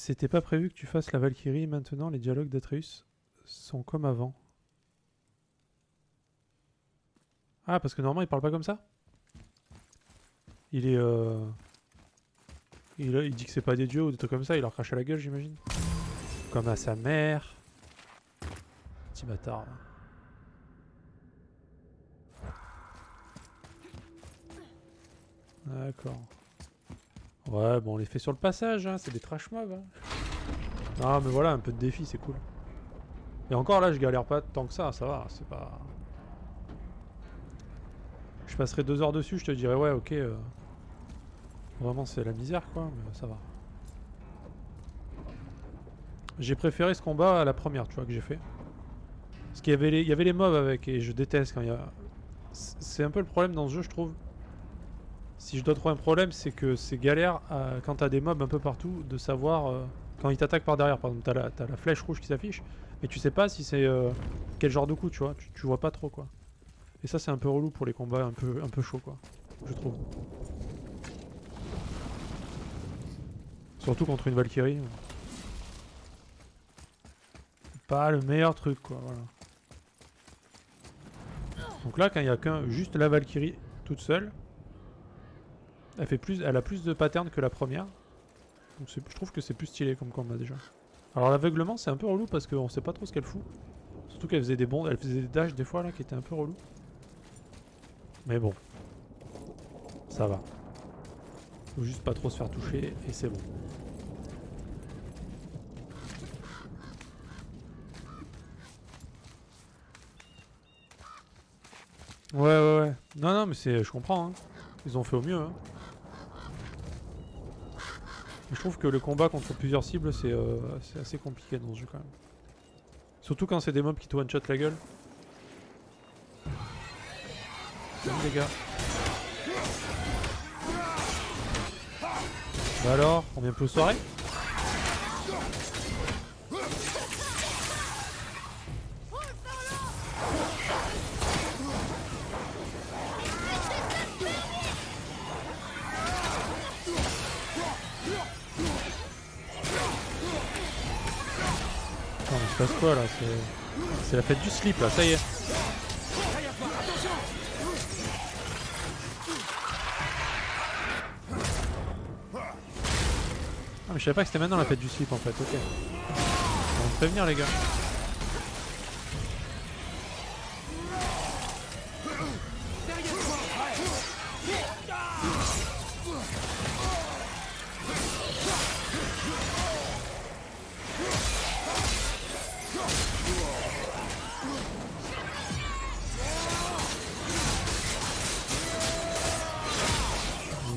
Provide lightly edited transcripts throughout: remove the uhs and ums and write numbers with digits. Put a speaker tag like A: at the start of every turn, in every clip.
A: C'était pas prévu que tu fasses la Valkyrie, maintenant les dialogues d'Atreus sont comme avant. Ah, parce que normalement il parle pas comme ça. Il est il dit que c'est pas des dieux ou des trucs comme ça, il leur crache à la gueule j'imagine. Comme à sa mère. Petit bâtard là. D'accord. Ouais, bon on les fait sur le passage, hein, c'est des trash mobs. Hein. Non mais voilà, un peu de défi c'est cool. Et encore là je galère pas tant que ça va, c'est pas... Je passerai 2 heures dessus, je te dirais ouais ok... Vraiment c'est la misère quoi, mais ça va. J'ai préféré ce combat à la première, tu vois, que j'ai fait. Parce qu'il y avait les mobs avec, et je déteste quand il y a... C'est un peu le problème dans ce jeu, je trouve. Si je dois trouver un problème, c'est que c'est galère, quand t'as des mobs un peu partout, de savoir... quand ils t'attaquent par derrière, par exemple, t'as la flèche rouge qui s'affiche, mais tu sais pas si c'est... quel genre de coup, tu vois. Tu vois pas trop, quoi. Et ça, c'est un peu relou pour les combats un peu chauds, quoi. Je trouve. Surtout contre une Valkyrie. Pas le meilleur truc, quoi, voilà. Donc là, quand il y a juste la Valkyrie toute seule, elle a plus de patterns que la première. Donc je trouve que c'est plus stylé comme combat déjà. Alors l'aveuglement c'est un peu relou parce qu'on sait pas trop ce qu'elle fout. Surtout qu'elle faisait des bonds, elle faisait des dashs des fois là qui étaient un peu relou. Mais bon, ça va. Faut juste pas trop se faire toucher et c'est bon. Ouais. Non mais je comprends. Hein. Ils ont fait au mieux. Hein. Mais je trouve que le combat contre plusieurs cibles c'est assez compliqué dans ce jeu quand même. Surtout quand c'est des mobs qui te one-shot la gueule. Salut les gars. Bah alors, on vient plus aux soirées? Attends, mais il se passe quoi là? C'est la fête du slip là, ça y est. Ah mais je savais pas que c'était maintenant la fête du slip en fait, ok. On va me prévenir les gars.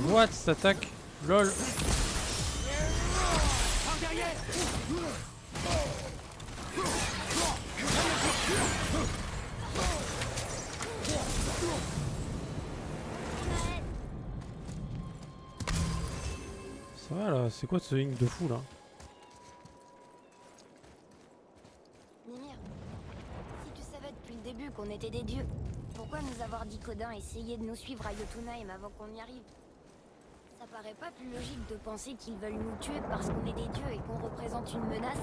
A: What cette attaque? LOL. Ça va là, c'est quoi ce link de fou là?
B: Mimir, si tu savais depuis le début qu'on était des dieux, pourquoi nous avoir dit qu'Odin essayait de nous suivre à Jotunheim avant qu'on y arrive? Ça paraît pas plus logique de penser qu'ils veulent nous tuer parce qu'on est des dieux et qu'on représente une menace?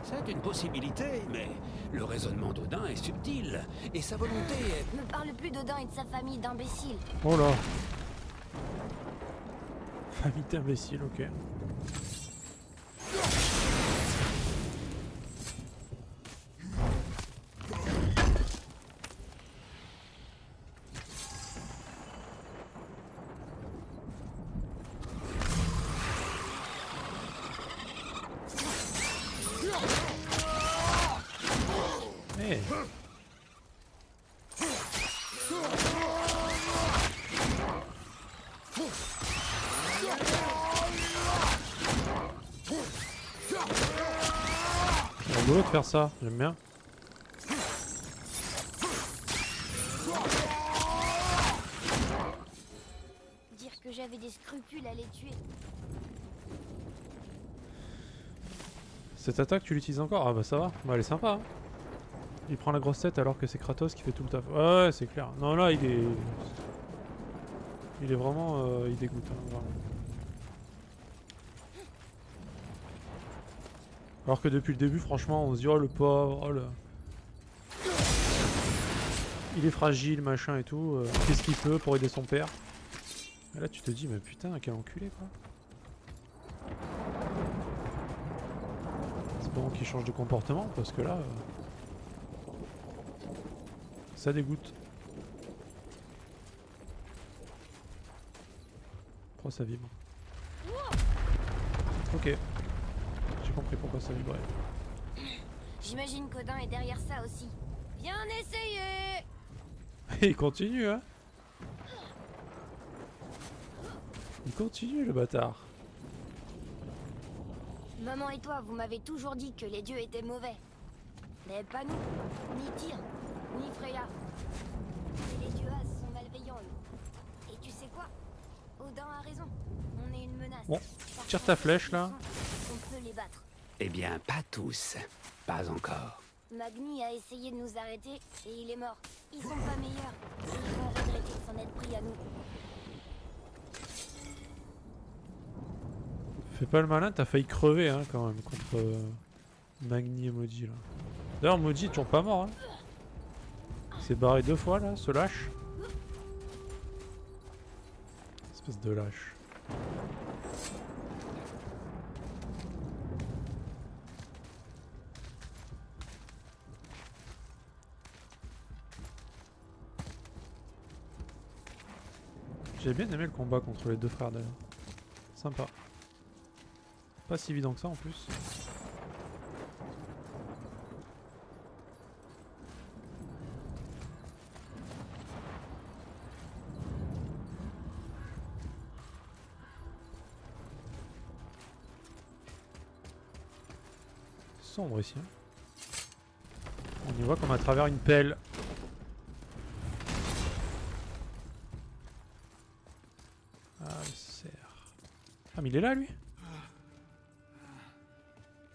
C: C'est une possibilité, mais le raisonnement d'Odin est subtil, et sa volonté est...
B: Ne parle plus d'Odin et de sa famille d'imbéciles.
A: Oh là. Famille d'imbéciles, ok. Hey. C'est rigolo de faire ça, j'aime bien.
B: Dire que j'avais des scrupules à les tuer.
A: Cette attaque tu l'utilises encore? Ah bah ça va, bah, elle est sympa. Hein. Il prend la grosse tête alors que c'est Kratos qui fait tout le taf. Ouais, c'est clair. Non là il est... Il est vraiment... il dégoûte. Hein, vraiment. Alors que depuis le début, franchement, on se dit oh le pauvre, oh le... Il est fragile, machin et tout, qu'est-ce qu'il peut pour aider son père. Et là tu te dis mais putain quel enculé quoi. C'est bon qu'il change de comportement parce que là... ça dégoûte. Pourquoi ça vibre? Ok. J'ai compris pourquoi ça vibrait.
B: J'imagine qu'Odin est derrière ça aussi. Bien essayé!
A: Il continue hein. Il continue le bâtard.
B: Maman et toi, vous m'avez toujours dit que les dieux étaient mauvais. Mais pas nous. Ni Tyr, ni Freya. Et les dieux As sont malveillants, eux. Et tu sais quoi? Odin a raison. On est une menace.
A: Bon,
B: Par
A: tire
B: contre,
A: ta flèche là.
B: on peut les battre.
C: Eh bien, pas tous. Pas encore.
B: Magni a essayé de nous arrêter et il est mort. Ils sont pas meilleurs. Et ils vont regretter de s'en être pris à nous.
A: Fais pas le malin, t'as failli crever hein, quand même contre Magni et Maudit là. D'ailleurs Maudit est toujours pas mort hein. Il s'est barré 2 fois là, ce lâche. Espèce de lâche. J'ai bien aimé le combat contre les 2 frères d'ailleurs. Sympa. Pas si évident que ça en plus. C'est sombre ici. Hein. On y voit comme à travers une pelle. Ah le cerf. Ah mais il est là lui.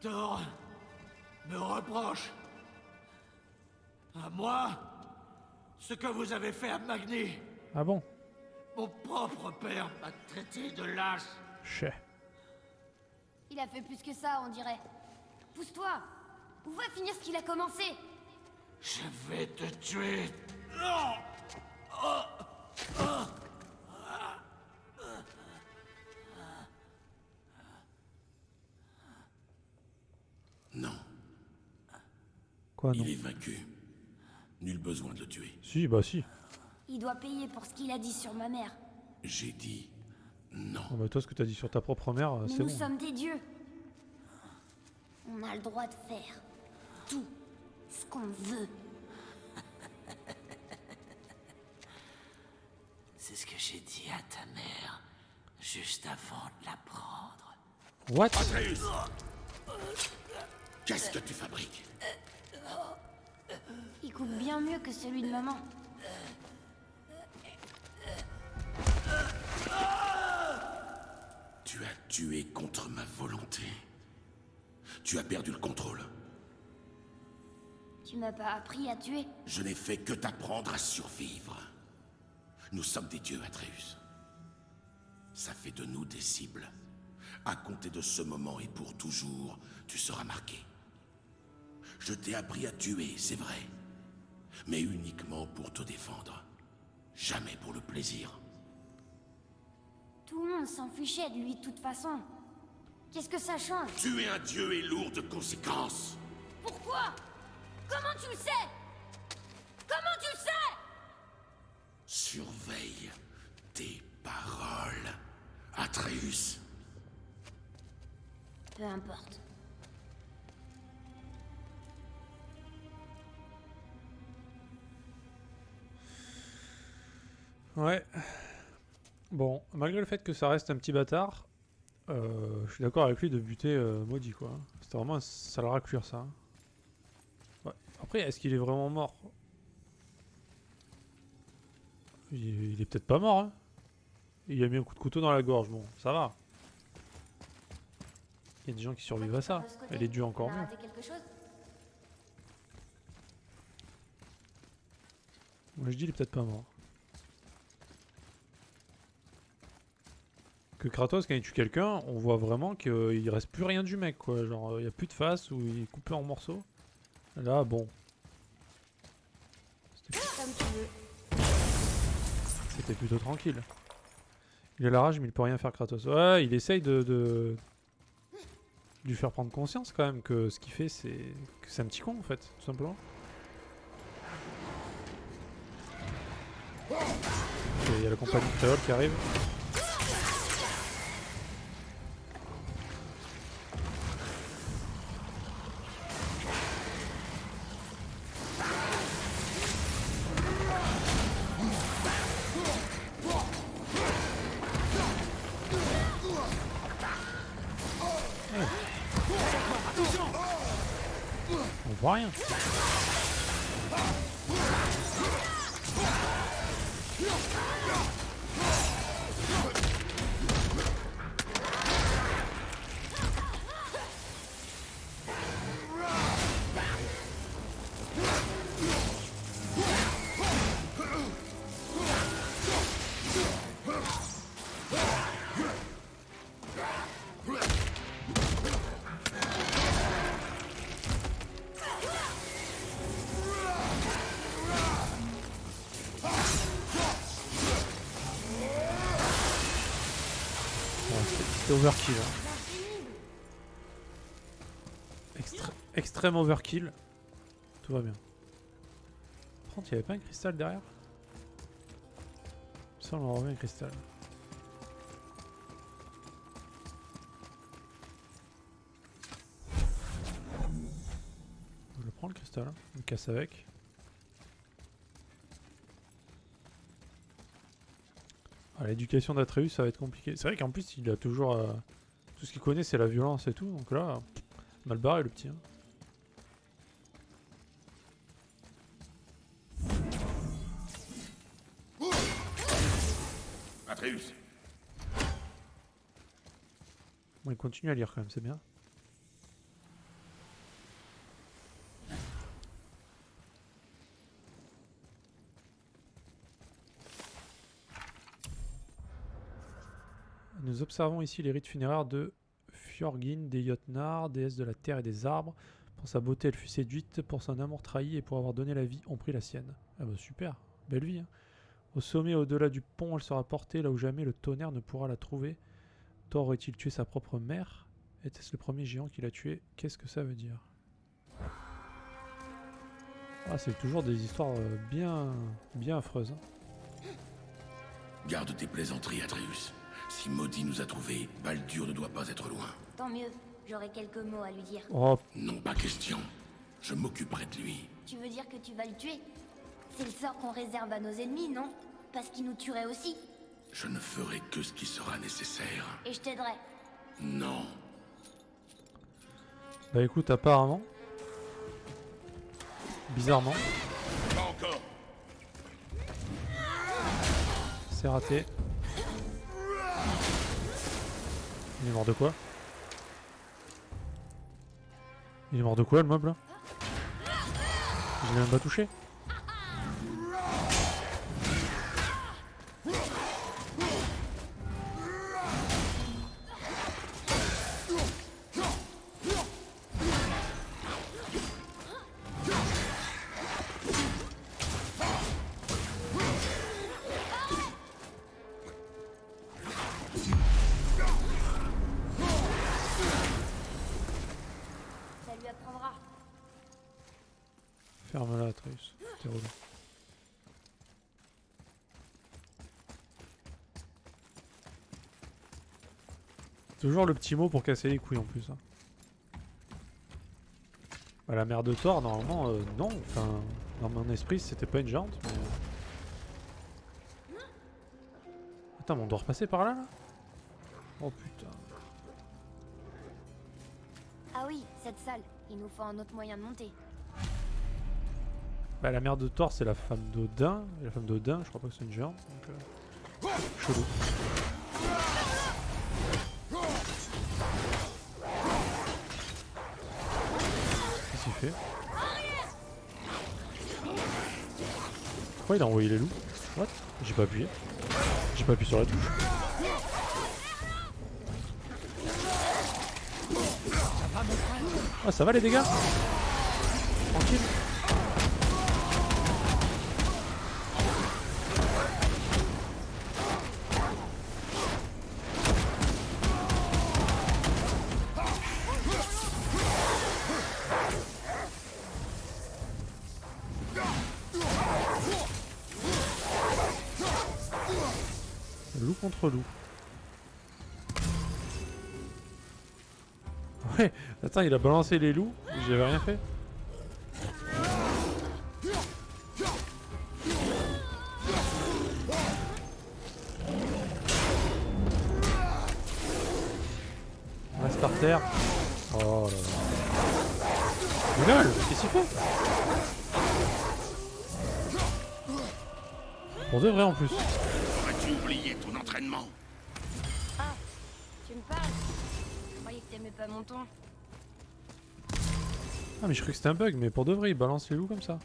D: Thor me reproche à moi ce que vous avez fait à Magni.
A: Ah bon.
D: Mon propre père m'a traité de lâche.
A: Chais.
B: Il a fait plus que ça, on dirait. Pousse-toi! Où va finir ce qu'il a commencé?
D: Je vais te tuer. Non.
E: Non,
A: Quoi non?
E: il est vaincu. Nul besoin de le tuer.
A: Si bah si.
B: Il doit payer pour ce qu'il a dit sur ma mère.
E: J'ai dit non.
A: Oh, bah toi ce que t'as dit sur ta propre mère,
B: Mais
A: c'est
B: nous
A: bon.
B: sommes des dieux. On a le droit de faire tout ce qu'on veut.
D: C'est ce que j'ai dit à ta mère juste avant de la prendre.
A: What?
E: Atreus! Qu'est-ce que tu fabriques?
B: Il coupe bien mieux que celui de maman.
E: Tu as tué contre ma volonté. Tu as perdu le contrôle.
B: Tu m'as pas appris à tuer.
E: Je n'ai fait que t'apprendre à survivre. Nous sommes des dieux, Atreus. Ça fait de nous des cibles. À compter de ce moment et pour toujours, tu seras marqué. Je t'ai appris à tuer, c'est vrai. Mais uniquement pour te défendre. Jamais pour le plaisir.
B: Tout le monde s'en fichait de lui de toute façon. Qu'est-ce que ça change?
E: Tuer un dieu est lourd de conséquences.
B: Pourquoi? Comment tu le sais? Comment tu le sais?
E: Surveille tes paroles, Atreus.
B: Peu importe.
A: Ouais. Bon, malgré le fait que ça reste un petit bâtard, je suis d'accord avec lui de buter Maudit quoi. C'était vraiment un sale raclure ça. Ouais. Après, est-ce qu'il est vraiment mort? Il est peut-être pas mort hein. Il a mis un coup de couteau dans la gorge, bon, ça va. Il y a des gens qui survivent à ça. Et les dieux encore
B: On a
A: mieux.
B: raté quelque chose?
A: Moi je dis il est peut-être pas mort. que Kratos, quand il tue quelqu'un, on voit vraiment qu'il reste plus rien du mec, quoi. Genre, il n'y a plus de face ou il est coupé en morceaux. Là, bon.
B: Comme tu veux.
A: C'était plutôt tranquille. Il a la rage, mais il peut rien faire, Kratos. Ouais, il essaye de lui faire prendre conscience quand même que ce qu'il fait, c'est que c'est un petit con en fait, tout simplement. Ok, il y a la compagnie créole qui arrive. On voit rien. C'est overkill. Hein. Extrême overkill. Tout va bien. Par contre, il n'y avait pas un cristal derrière? Ça, on remet un cristal. Je le prends le cristal, hein. On le casse avec. Ah, l'éducation d'Atreus, ça va être compliqué. C'est vrai qu'en plus, il a toujours... tout ce qu'il connaît, c'est la violence et tout. Donc là, mal barré le petit. Hein.
E: Atreus.
A: Bon, il continue à lire quand même, c'est bien. Nous observons ici les rites funéraires de Fjorgyn des Jotnar, déesse de la terre et des arbres. Pour sa beauté, elle fut séduite, pour son amour trahi et pour avoir donné la vie, on prit la sienne. Ah bah super, belle vie. Hein. Au sommet, au-delà du pont, elle sera portée là où jamais le tonnerre ne pourra la trouver. Thor aurait-il tué sa propre mère? Était-ce le premier géant qui l'a tué? Qu'est-ce que ça veut dire? Ah, c'est toujours des histoires bien affreuses. Hein.
E: Garde tes plaisanteries, Atreus. Si Maudit nous a trouvés, Baldur ne doit pas être loin.
B: Tant mieux, j'aurai quelques mots à lui dire.
A: Oh,
E: Non, pas question. Je m'occuperai de lui.
B: Tu veux dire que tu vas le tuer? C'est le sort qu'on réserve à nos ennemis, non? Parce qu'ils nous tueraient aussi.
E: Je ne ferai que ce qui sera nécessaire.
B: Et je t'aiderai.
E: Non.
A: bah écoute, apparemment. Bizarrement,
E: Pas encore.
A: c'est raté. Il est mort de quoi? Il est mort de quoi le mob là? Je l'ai même pas touché.
B: Ça lui apprendra.
A: Ferme-la, Atreus. T'es relou. Toujours le petit mot pour casser les couilles en plus. Hein. Bah, la mère de Thor, normalement, non. Enfin, dans mon esprit, c'était pas une géante, mais... Attends, mais on doit repasser par là, là? Oh putain.
B: Ah oui, cette salle. Il nous faut un autre moyen de monter.
A: Bah, la mère de Thor, c'est la femme d'Odin. Et la femme d'Odin, je crois pas que c'est une géante. Donc, chelou. Qu'est-ce qu'il fait? Pourquoi il a envoyé les loups? What? J'ai pas appuyé. J'ai pas appuyé sur la touche. Ah, ça va les dégâts? Tranquille. Loup contre loup. Ouais, attends, il a balancé les loups, j'avais rien fait. On reste par terre. Oh là là. Mais lol, qu'est-ce qu'il fait? Pour de vrai en plus.
E: Aurais-tu oublié ton entraînement?
B: Ah, tu me parles? Je croyais que t'aimais pas mon ton.
A: Ah mais je croyais que c'était un bug, mais pour de vrai il balance les loups comme ça.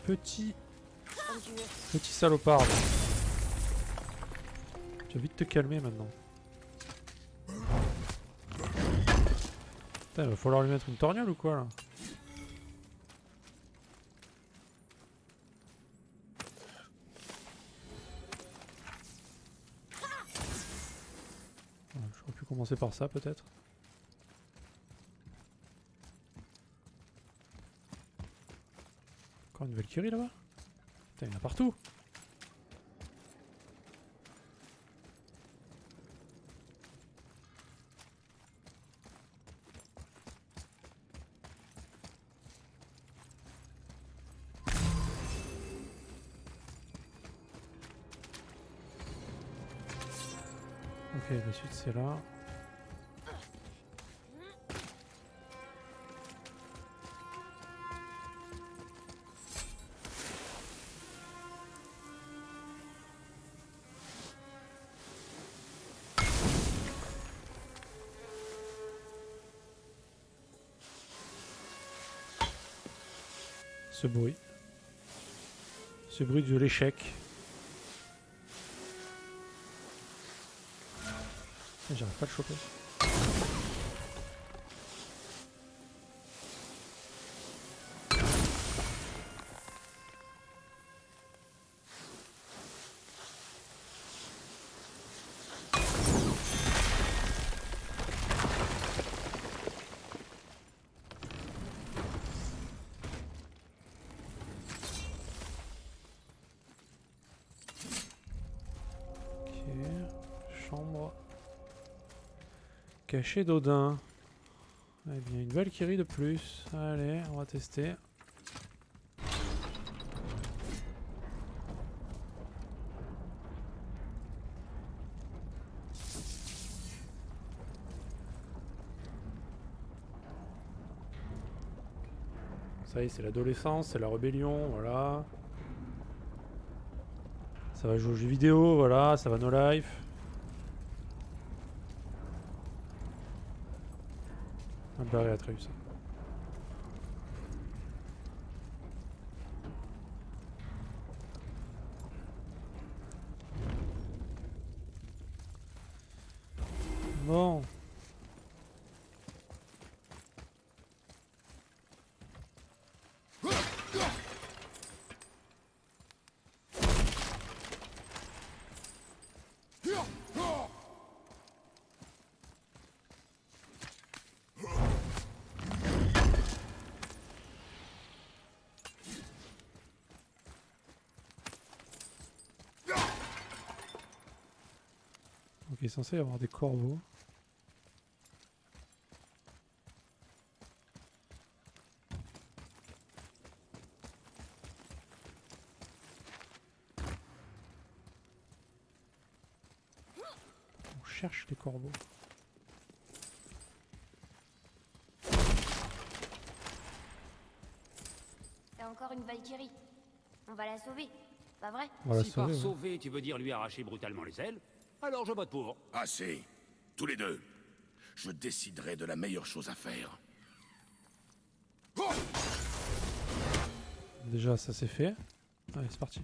A: Petit
B: Comme tu veux.
A: Petit salopard. Tu vas vite te calmer maintenant. Putain, il va falloir lui mettre une torgnole ou quoi là? J'aurais pu commencer par ça peut-être. Encore une Valkyrie là-bas? Putain, il y en a partout! Ok, la suite c'est là. Ce bruit. Ce bruit de l'échec. J'arrive pas à le choper. Ok, chambre. Cachet d'Odin. Eh bien, une Valkyrie de plus. Allez, on va tester. Ça y est, c'est l'adolescence, c'est la rébellion, voilà. Ça va jouer aux jeux vidéo, voilà, ça va no life. Un barré Atreus. Bon. Donc il est censé y avoir des corbeaux. On cherche les corbeaux.
B: C'est encore une Valkyrie. On va la sauver, pas vrai?
A: On va la
C: Si par
A: sauver, ouais.
C: sauver, tu veux dire lui arracher brutalement les ailes, alors je vote pour.
E: Assez. Tous les deux. Je déciderai de la meilleure chose à faire.
A: Déjà ça c'est fait. Allez c'est parti.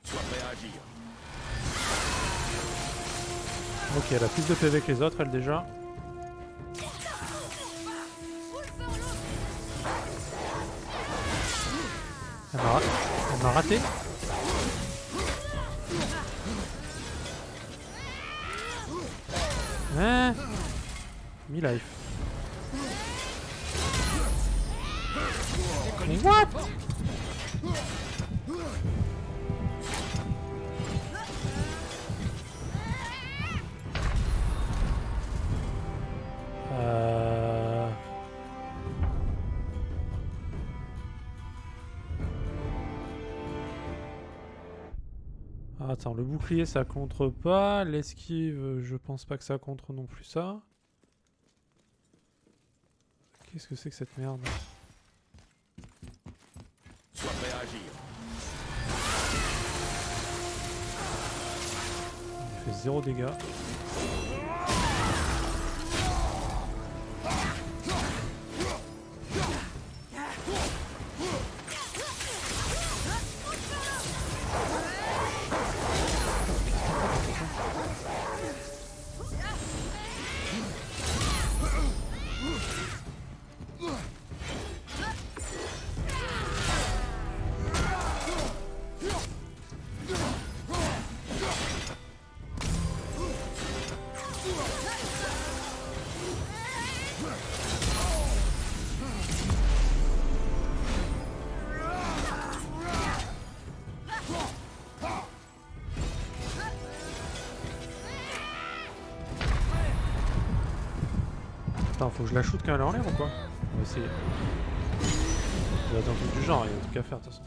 E: Sois prêt à agir.
A: Ok, elle a plus de PV que les autres, elle déjà. Elle m'a raté. Hein? Mi-life. What? Attends, le bouclier ça contre pas, l'esquive je pense pas que ça contre non plus ça. Qu'est-ce que c'est que cette merde?
E: Sois prêt à agir.
A: Il fait 0 dégâts. Attends, faut que je la shoot quand elle est en l'air ou quoi? On va essayer. Il doit être un truc du genre, il y a un truc à faire de toute façon.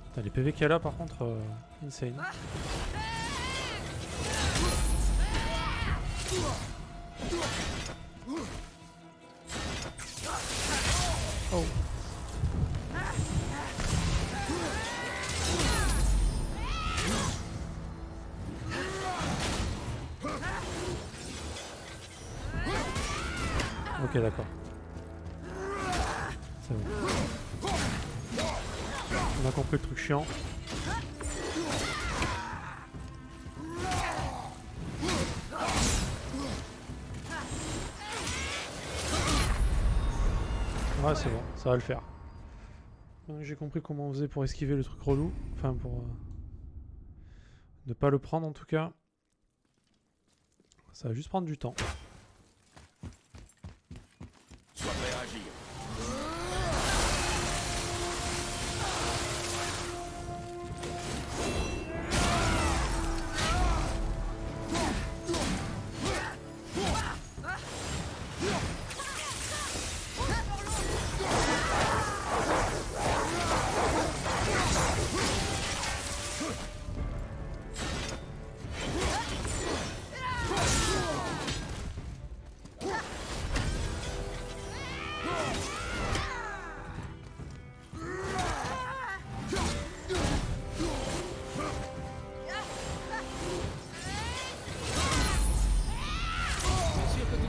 A: Putain, les PV qu'elle a par contre, insane. Oh. Ok, d'accord. C'est bon. On a compris le truc chiant. Ouais, c'est bon, ça va le faire. Donc j'ai compris comment on faisait pour esquiver le truc relou. Enfin, pour ne pas le prendre en tout cas. Ça va juste prendre du temps.
E: Sois prêt à agir.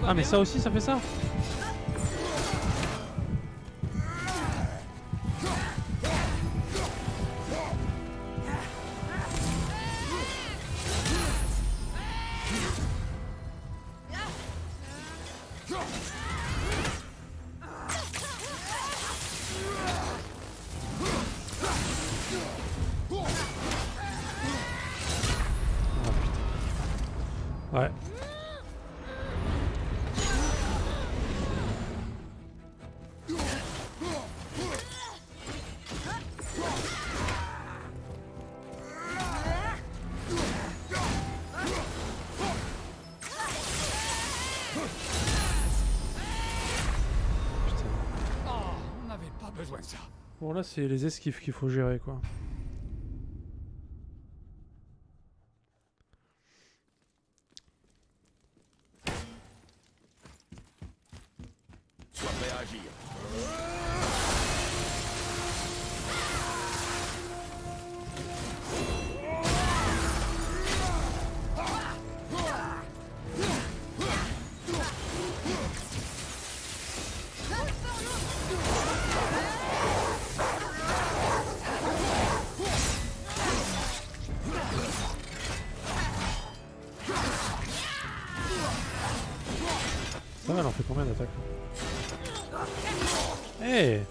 A: Ah mais ça aussi ça fait ça? Ah putain. Ouais.
C: On n'avait pas besoin de ça.
A: Bon là c'est les esquives qu'il faut gérer quoi.
E: Sois prêt à agir.
A: Putain, elle en fait combien d'attaques? Hey!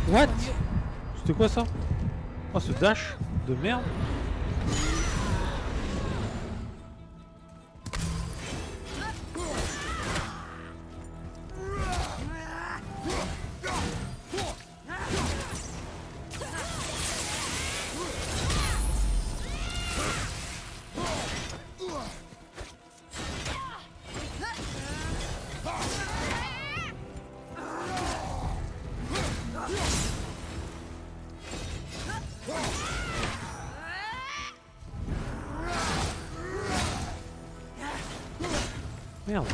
A: What? C'était quoi ça? Oh, ce dash de merde. Merde.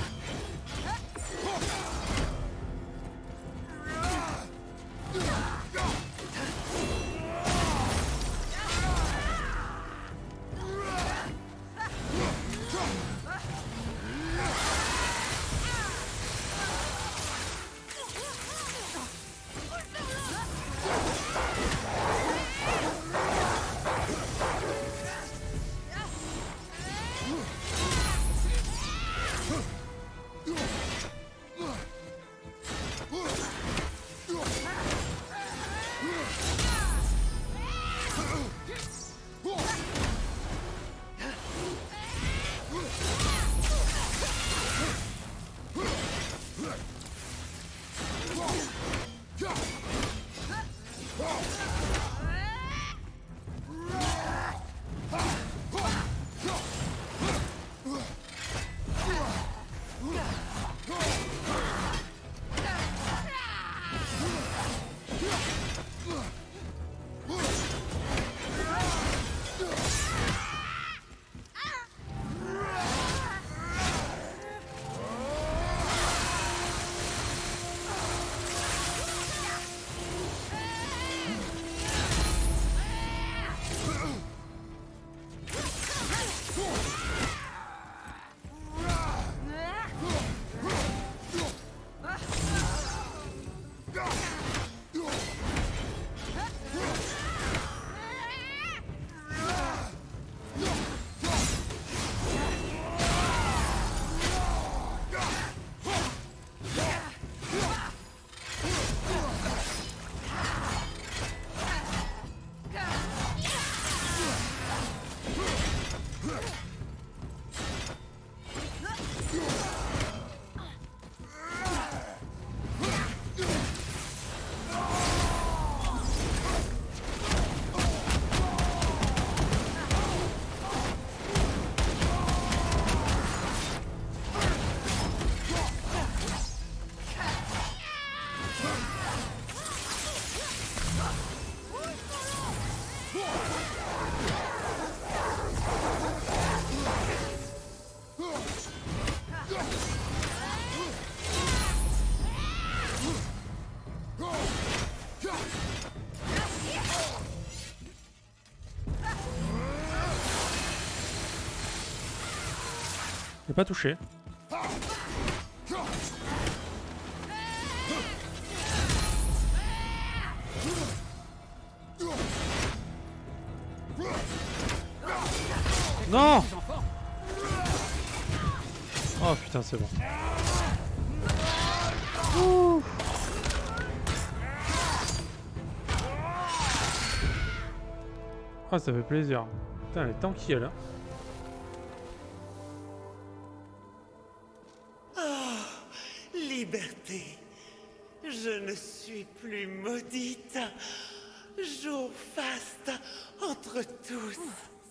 A: J'ai pas touché. Non!
C: Plus en forme.
A: Oh putain, c'est bon. Ah, ça fait plaisir. Putain, elle est tanky elle. Hein.
F: Liberté. Je ne suis plus maudite. Jour faste entre tous.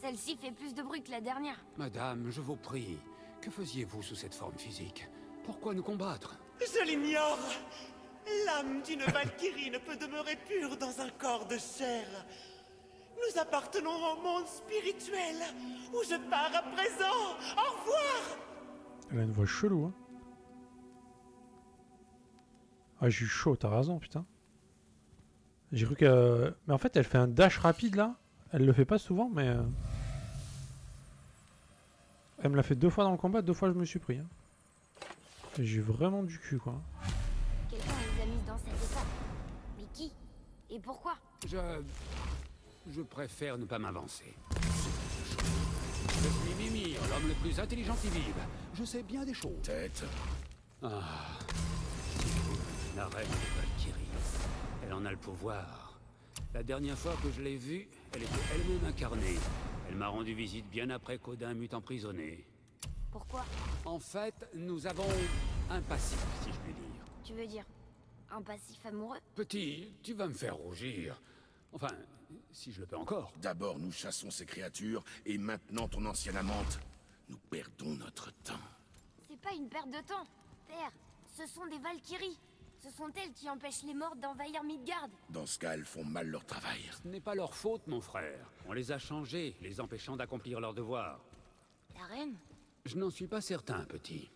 B: Celle-ci fait plus de bruit que la dernière.
C: Madame, je vous prie, que faisiez-vous sous cette forme physique? Pourquoi nous combattre?
F: Je l'ignore. L'âme d'une Valkyrie ne peut demeurer pure dans un corps de chair. Nous appartenons au monde spirituel, où je pars à présent. Au revoir.
A: Elle a une voix chelou, hein. Ah, j'ai eu chaud, t'as raison, putain. J'ai cru que... Mais en fait, elle fait un dash rapide, là. Elle le fait pas souvent, mais... Elle me l'a fait 2 fois dans le combat, 2 fois je me suis pris. Hein. J'ai eu vraiment du cul, quoi.
B: Quelqu'un les a mis dans cet état. Mais qui? Et pourquoi?
C: Je préfère ne pas m'avancer. Je suis Mimir, l'homme le plus intelligent qui vive. Je sais bien des choses.
E: Tête.
C: Ah. La reine des Valkyries. Elle en a le pouvoir. La dernière fois que je l'ai vue, elle était elle-même incarnée. Elle m'a rendu visite bien après qu'Odin m'eût emprisonné.
B: Pourquoi?
C: En fait, nous avons un passif, si je puis dire.
B: Tu veux dire un passif amoureux?
C: Petit, tu vas me faire rougir. Enfin, si je le peux encore.
E: D'abord, nous chassons ces créatures, et maintenant, ton ancienne amante. Nous perdons notre temps.
B: C'est pas une perte de temps. Père, ce sont des Valkyries. Ce sont elles qui empêchent les morts d'envahir Midgard.
E: Dans ce cas, elles font mal leur travail.
C: Ce n'est pas leur faute, mon frère. On les a changés, les empêchant d'accomplir leur devoir.
B: La reine?
C: Je n'en suis pas certain, petit.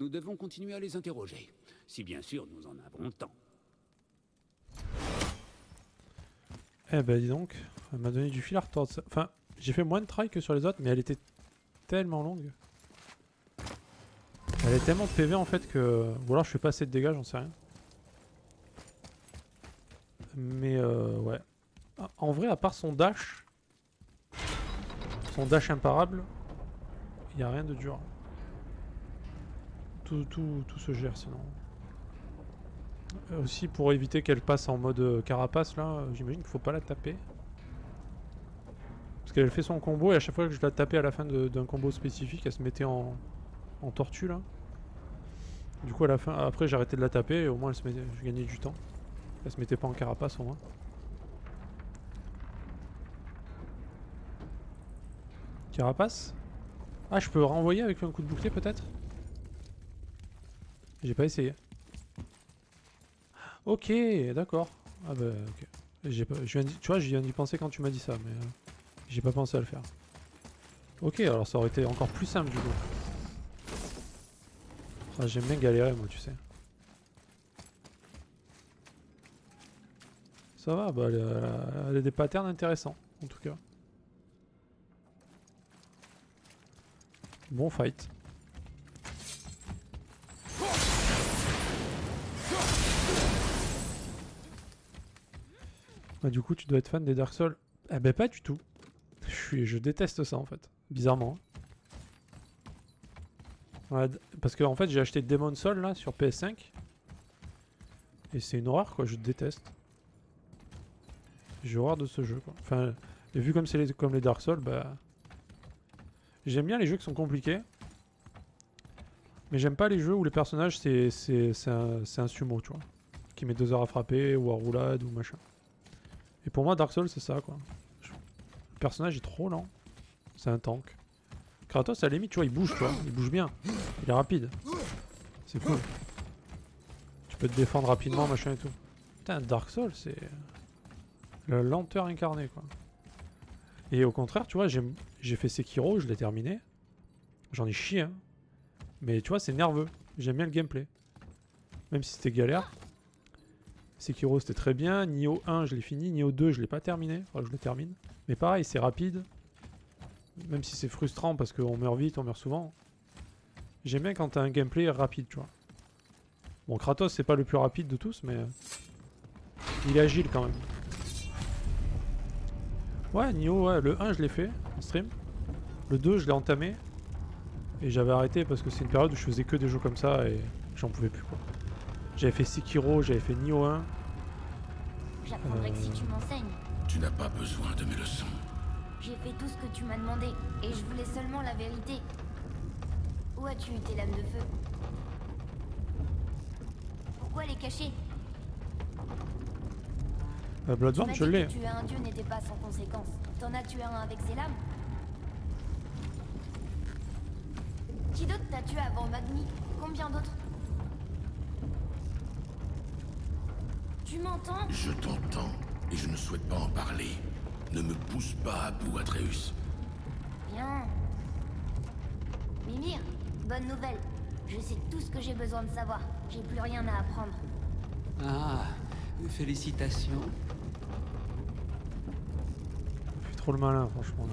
C: Nous devons continuer à les interroger. Si bien sûr, nous en avons le temps.
A: Eh ben dis donc, elle m'a donné du fil à retordre. Enfin, j'ai fait moins de try que sur les autres, mais elle était tellement longue. Elle est tellement PV en fait que... Ou alors je fais pas assez de dégâts, j'en sais rien. Mais ouais. En vrai, à part son dash imparable, il n'y a rien de dur. Tout se gère sinon. Aussi pour éviter qu'elle passe en mode carapace là, j'imagine qu'il faut pas la taper. Parce qu'elle fait son combo et à chaque fois que je la tapais à la fin d'un combo spécifique, elle se mettait en tortue là. Du coup à la fin, après j'ai arrêté de la taper et au moins je gagnais du temps. Elle se mettait pas en carapace au moins. Carapace? Ah, je peux renvoyer avec un coup de bouclier peut-être? J'ai pas essayé. Ok, d'accord. Ah bah ok. Tu vois, je viens d'y penser quand tu m'as dit ça, mais j'ai pas pensé à le faire. Ok, alors ça aurait été encore plus simple du coup. Ah, j'aime bien galérer moi, tu sais. Ça va, bah elle a des patterns intéressants, en tout cas. Bon fight. Bah, du coup, tu dois être fan des Dark Souls. Eh ben pas du tout. Je déteste ça en fait, bizarrement. Ouais, parce que en fait j'ai acheté Demon's Souls là sur PS5 et c'est une horreur quoi, je déteste. J'ai horreur de ce jeu quoi. Enfin, et vu comme c'est comme les Dark Souls, bah j'aime bien les jeux qui sont compliqués, mais j'aime pas les jeux où les personnages c'est un sumo, tu vois, qui met 2 heures à frapper ou à roulade ou machin. Et pour moi Dark Souls c'est ça quoi. Le personnage est trop lent, c'est un tank. Kratos à la limite tu vois il bouge, tu vois, il bouge bien, il est rapide, c'est cool. Tu peux te défendre rapidement machin et tout. Putain Dark Souls c'est la lenteur incarnée quoi. Et au contraire tu vois j'ai fait Sekiro, je l'ai terminé, j'en ai chié hein. Mais tu vois c'est nerveux, j'aime bien le gameplay. Même si c'était galère. Sekiro c'était très bien, Nioh 1 je l'ai fini, Nioh 2 je l'ai pas terminé, faudra que je le termine. Mais pareil c'est rapide. Même si c'est frustrant parce qu'on meurt vite, on meurt souvent. J'aime bien quand t'as un gameplay rapide, tu vois. Bon, Kratos, c'est pas le plus rapide de tous, mais... il est agile quand même. Ouais, Nioh, ouais, le 1, je l'ai fait, en stream. Le 2 je l'ai entamé et j'avais arrêté parce que c'est une période où je faisais que des jeux comme ça et j'en pouvais plus quoi. J'avais fait Sekiro, j'avais fait Nioh 1.
B: J'apprendrai que si tu m'enseignes.
E: Tu n'as pas besoin de mes leçons.
B: J'ai fait tout ce que tu m'as demandé, et je voulais seulement la vérité. Où as-tu eu tes lames de feu? Pourquoi les cacher? Tu
A: Bloodborne
B: m'as
A: je
B: dit
A: l'ai.
B: que tuer un dieu n'était pas sans conséquence. T'en as tué un avec ses lames? Qui d'autre t'a tué avant Magni? Combien d'autres? Tu m'entends?
E: Je t'entends et je ne souhaite pas en parler. Ne me pousse pas à bout, Atreus.
B: Bien. Mimir, bonne nouvelle. Je sais tout ce que j'ai besoin de savoir. J'ai plus rien à apprendre.
C: Ah, félicitations.
A: Je fais trop le malin franchement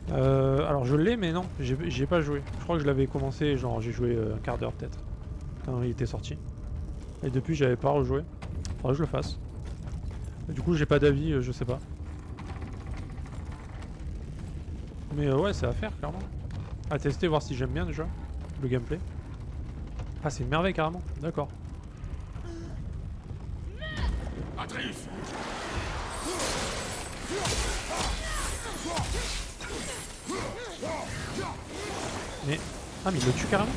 A: là. Alors je l'ai mais non, j'ai pas joué. Je crois que je l'avais commencé, genre j'ai joué un quart d'heure peut-être. Quand il était sorti. Et depuis j'avais pas rejoué. Faudrait que je le fasse. Et du coup j'ai pas d'avis, je sais pas. Mais ouais c'est à faire clairement. À tester, voir si j'aime bien déjà le gameplay. Ah c'est une merveille carrément, d'accord.
E: Atreus!
A: Mais... Ah mais il le tue carrément.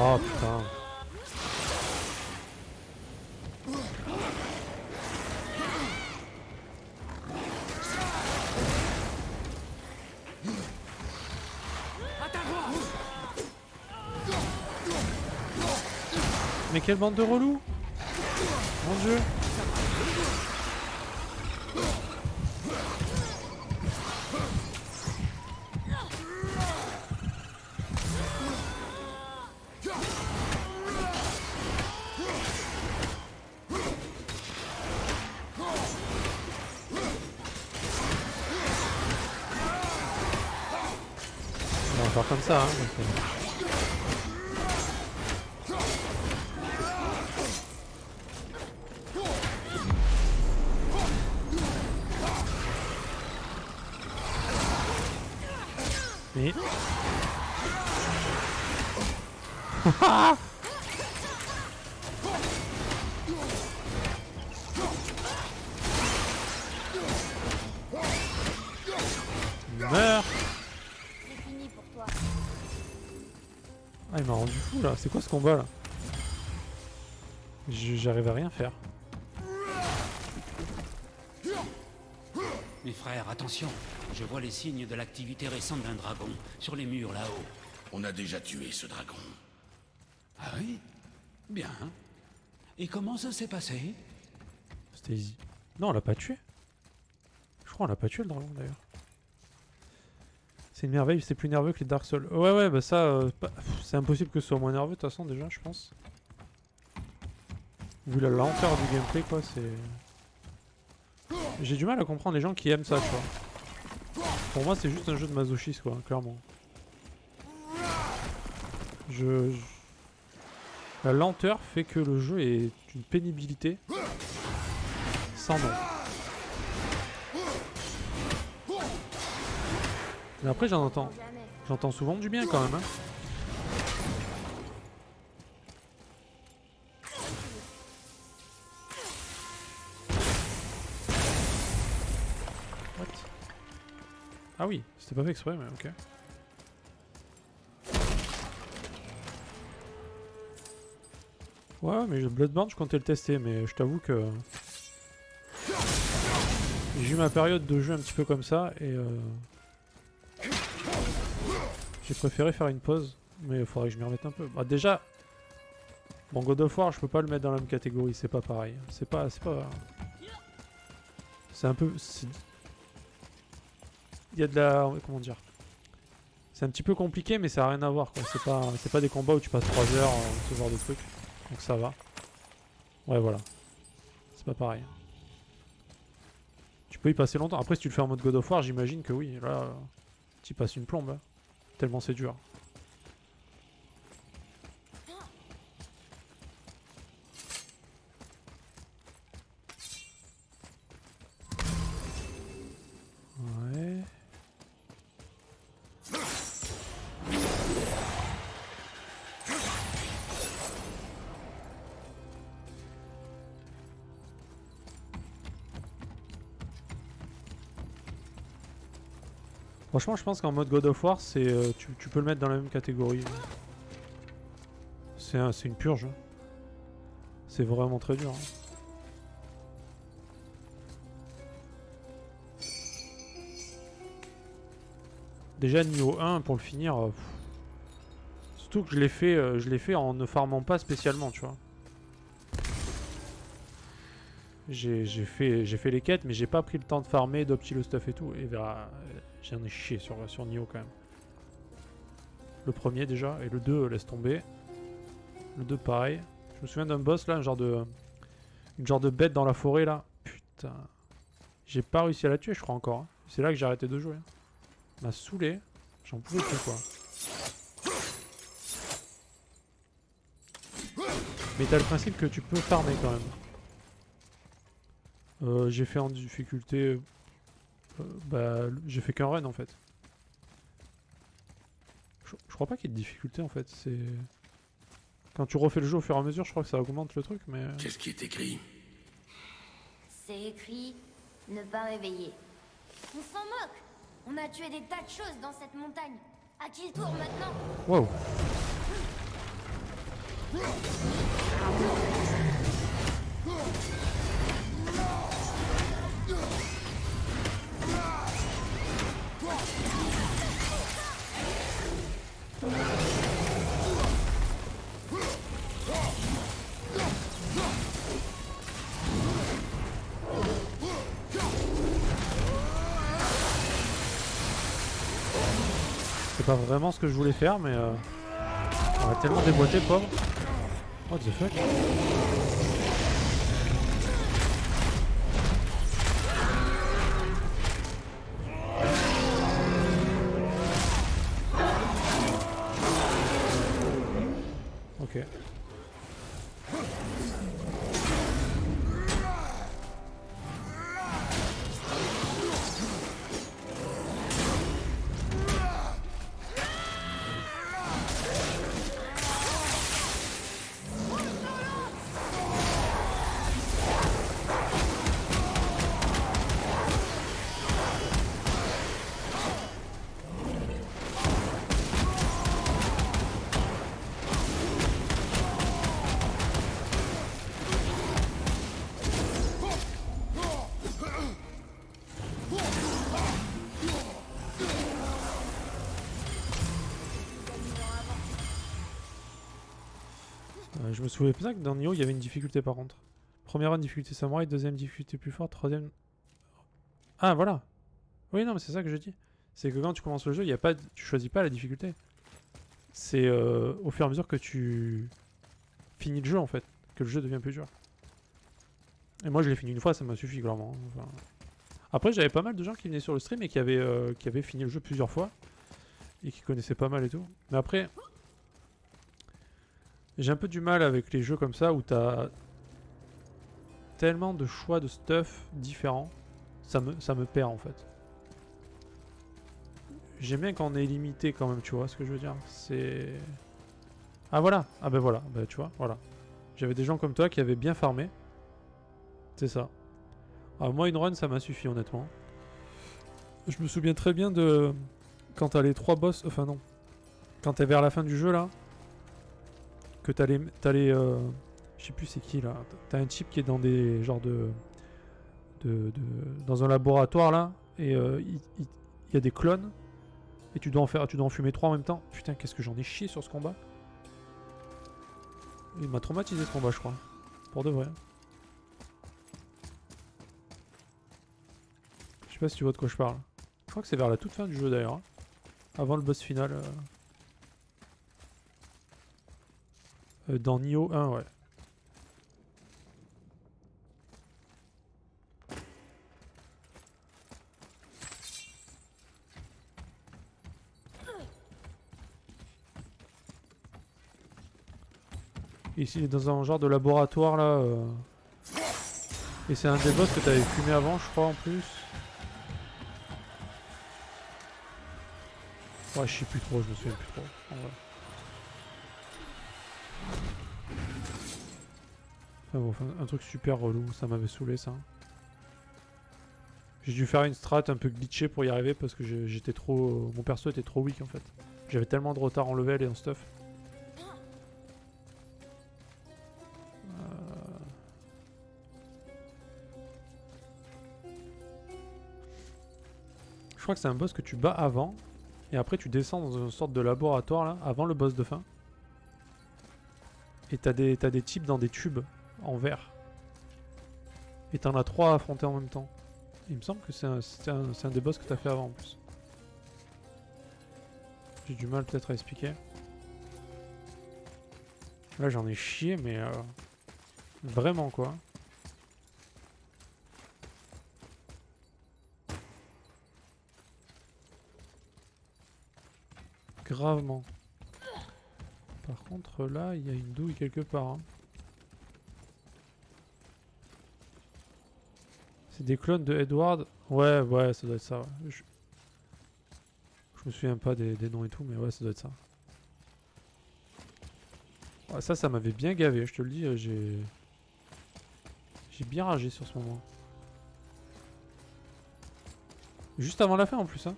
A: Oh putain. Mais quelle bande de relous! Mon dieu! On va faire comme ça, hein. Mais... Meurs!
B: C'est fini pour toi.
A: Ah il m'a rendu fou là, c'est quoi ce combat là? J'arrive à rien faire.
C: Mes frères, attention. Je vois les signes de l'activité récente d'un dragon sur les murs là-haut.
E: On a déjà tué ce dragon.
C: Ah oui? Bien. Et comment ça s'est passé?
A: C'était easy. Non on l'a pas tué. Je crois on l'a pas tué le dragon d'ailleurs. C'est une merveille, c'est plus nerveux que les Dark Souls. Ouais bah ça, c'est impossible que ce soit moins nerveux de toute façon déjà je pense. Vu la lenteur du gameplay quoi, c'est... J'ai du mal à comprendre les gens qui aiment ça tu vois. Pour moi c'est juste un jeu de masochiste quoi, clairement. La lenteur fait que le jeu est une pénibilité sans nom. Mais après
B: Jamais.
A: j'entends souvent du bien quand même hein. What? Ah oui, c'était pas fait exprès mais ok. Ouais mais le Bloodborne je comptais le tester mais je t'avoue que... J'ai eu ma période de jeu un petit peu comme ça et j'ai préféré faire une pause, mais il faudrait que je m'y remette un peu. Bah déjà, bon God of War je peux pas le mettre dans la même catégorie, c'est pas pareil. C'est pas C'est un peu... Il y a de la... Comment dire? C'est un petit peu compliqué, mais ça n'a rien à voir, quoi. C'est pas des combats où tu passes 3 heures, ce genre de truc. Donc ça va. Ouais, voilà. C'est pas pareil. Tu peux y passer longtemps. Après, si tu le fais en mode God of War, j'imagine que oui. Là, tu y passes une plombe. Hein. Tellement c'est dur. Ouais. Franchement, je pense qu'en mode God of War, c'est tu peux le mettre dans la même catégorie. C'est une purge. Hein. C'est vraiment très dur. Hein. Déjà niveau 1 pour le finir. Surtout que je l'ai fait en ne farmant pas spécialement, tu vois. J'ai fait les quêtes, mais j'ai pas pris le temps de farmer, d'opti le stuff et tout. Et j'en ai chié sur Nioh quand même. Le premier déjà, et le 2 laisse tomber. Le 2 pareil. Je me souviens d'un boss là, une genre de bête dans la forêt là. Putain. J'ai pas réussi à la tuer je crois encore. Hein. C'est là que j'ai arrêté de jouer. Hein. M'a saoulé. J'en pouvais plus quoi. Mais t'as le principe que tu peux farmer quand même. J'ai fait en difficulté... j'ai fait qu'un run en fait. Je crois pas qu'il y ait de difficulté en fait. C'est... Quand tu refais le jeu au fur et à mesure, je crois que ça augmente le truc, mais...
E: Qu'est-ce qui est écrit?
B: C'est écrit ne pas réveiller. On s'en moque. On a tué des tas de choses dans cette montagne. À qui le tour maintenant?
A: Wow. C'est pas vraiment ce que je voulais faire, mais on va tellement déboîté, pauvre. What the fuck? Ok. Je me souviens pas que dans Nioh il y avait une difficulté par contre. Première run difficulté samouraï, deuxième difficulté plus forte, troisième... Ah voilà. Oui non mais c'est ça que je dis. C'est que quand tu commences le jeu, y a pas, tu choisis pas la difficulté. C'est au fur et à mesure que tu finis le jeu en fait, que le jeu devient plus dur. Et moi je l'ai fini une fois, ça m'a suffi clairement. Enfin... Après j'avais pas mal de gens qui venaient sur le stream et qui avaient fini le jeu plusieurs fois. Et qui connaissaient pas mal et tout. Mais après... J'ai un peu du mal avec les jeux comme ça où t'as tellement de choix de stuff différents. Ça me perd en fait. J'aime bien quand on est limité quand même, tu vois ce que je veux dire. C'est... Ah voilà. Ah ben voilà. Ben tu vois, voilà. J'avais des gens comme toi qui avaient bien farmé. C'est ça. Alors moi une run ça m'a suffi honnêtement. Je me souviens très bien de... Quand t'as les 3 boss... Enfin non. Quand t'es vers la fin du jeu là... Que t'as les je sais plus c'est qui là. T'as un type qui est dans des genres dans un laboratoire là et il y a des clones et tu dois en fumer 3 en même temps. Putain qu'est-ce que j'en ai chié sur ce combat. Il m'a traumatisé ce combat je crois. Pour de vrai. sais pas si tu vois de quoi je parle. Je crois que c'est vers la toute fin du jeu d'ailleurs. Hein. Avant le boss final. Dans Nioh 1, ouais. Ici, il est dans un genre de laboratoire là. Et c'est un des boss que t'avais fumé avant, je crois, en plus. Ouais, je sais plus trop, je me souviens plus trop. En vrai. Enfin bon, un truc super relou, ça m'avait saoulé ça. J'ai dû faire une strat un peu glitchée pour y arriver parce que j'étais trop... Mon perso était trop weak en fait. J'avais tellement de retard en level et en stuff. Je crois que c'est un boss que tu bats avant. Et après tu descends dans une sorte de laboratoire là, avant le boss de fin. Et t'as des types dans des tubes en verre. Et t'en as 3 à affronter en même temps. Il me semble que c'est un des boss que t'as fait avant en plus. J'ai du mal peut-être à expliquer. Là j'en ai chié mais vraiment quoi. Gravement. Par contre là il y a une douille quelque part. Hein. C'est des clones de Edward. Ouais ça doit être ça. Ouais. Je me souviens pas des noms et tout mais ouais ça doit être ça. Ouais, ça m'avait bien gavé, je te le dis, j'ai bien ragé sur ce moment. Juste avant la fin en plus hein.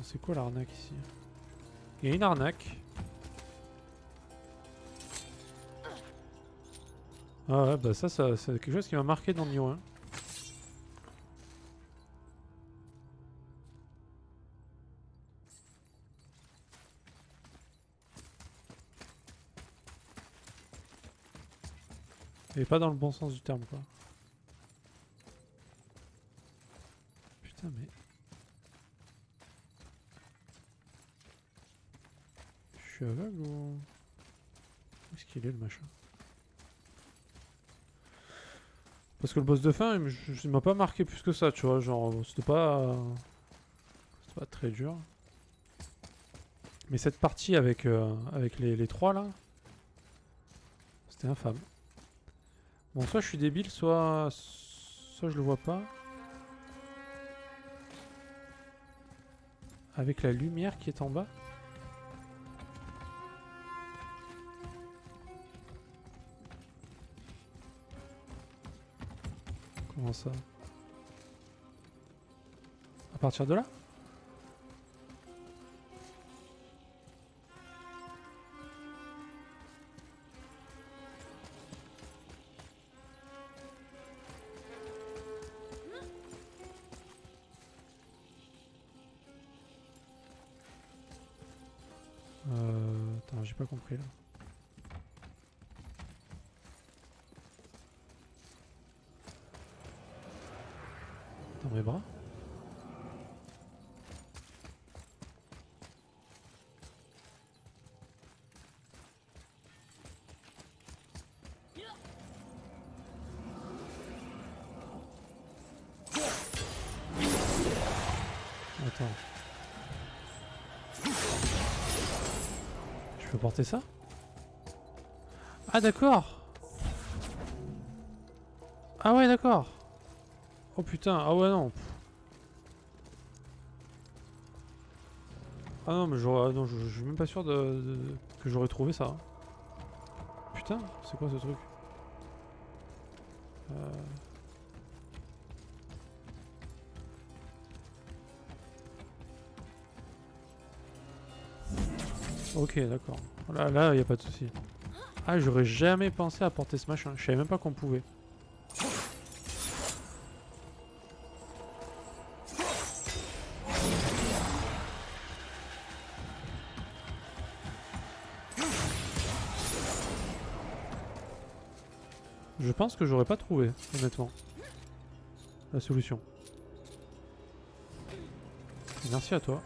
A: C'est quoi l'arnaque ici? Il y a une arnaque. Ah ouais, bah ça c'est quelque chose qui m'a marqué dans Nioh 1. Et pas dans le bon sens du terme quoi. Putain mais... Je suis aveugle ou... Où est-ce qu'il est le machin? Parce que le boss de fin, il m'a pas marqué plus que ça, tu vois, genre, c'était pas très dur. Mais cette partie avec les 3 là, c'était infâme. Bon, soit je suis débile, soit je le vois pas. Avec la lumière qui est en bas. Comment ça? À partir de là? Attends, j'ai pas compris là. Dans mes bras? Attends. Je peux porter ça? Ah d'accord! Ah ouais d'accord! Oh putain, ah ouais non. Ah non mais non, je suis même pas sûr que j'aurais trouvé ça. Putain, c'est quoi ce truc? Ok d'accord. Là y a pas de souci. Ah j'aurais jamais pensé à porter ce machin. Je savais même pas qu'on pouvait. Je pense que j'aurais pas trouvé, honnêtement, la solution. Merci à toi.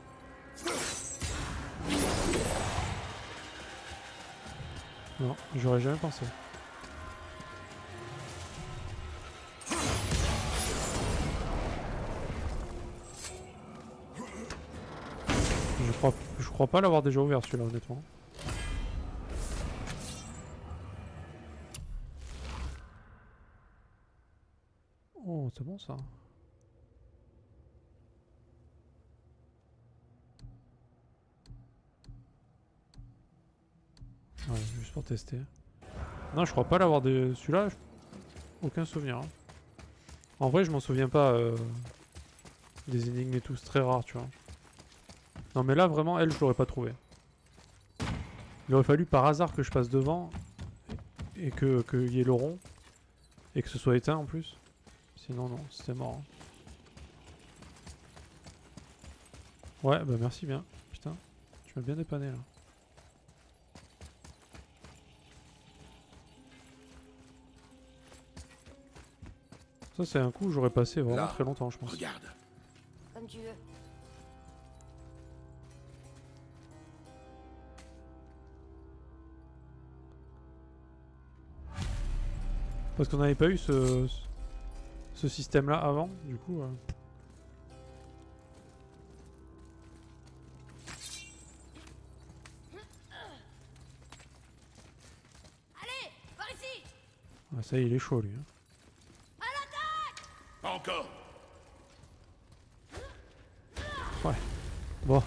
A: Non, j'aurais jamais pensé. Je crois pas l'avoir déjà ouvert celui-là, honnêtement. Oh, c'est bon ça. Ouais, juste pour tester. Non, je crois pas l'avoir celui-là. Aucun souvenir. Hein. En vrai, je m'en souviens pas des énigmes et tout. C'est très rare, tu vois. Non, mais là, vraiment, elle, je l'aurais pas trouvé. Il aurait fallu par hasard que je passe devant et qu'il y ait le rond et que ce soit éteint en plus. Sinon, non, c'était mort. Hein. Ouais, bah merci bien. Putain, tu m'as bien dépanné là. Ça, c'est un coup où j'aurais passé vraiment
E: Là,
A: très longtemps, je pense.
E: Regarde.
B: Comme tu veux.
A: Parce qu'on n'avait pas eu ce système-là avant, du coup.
B: Allez, par ici.
A: Ah, ça y est, il est chaud lui. Hein.
E: Pas encore.
A: Ouais. Bon,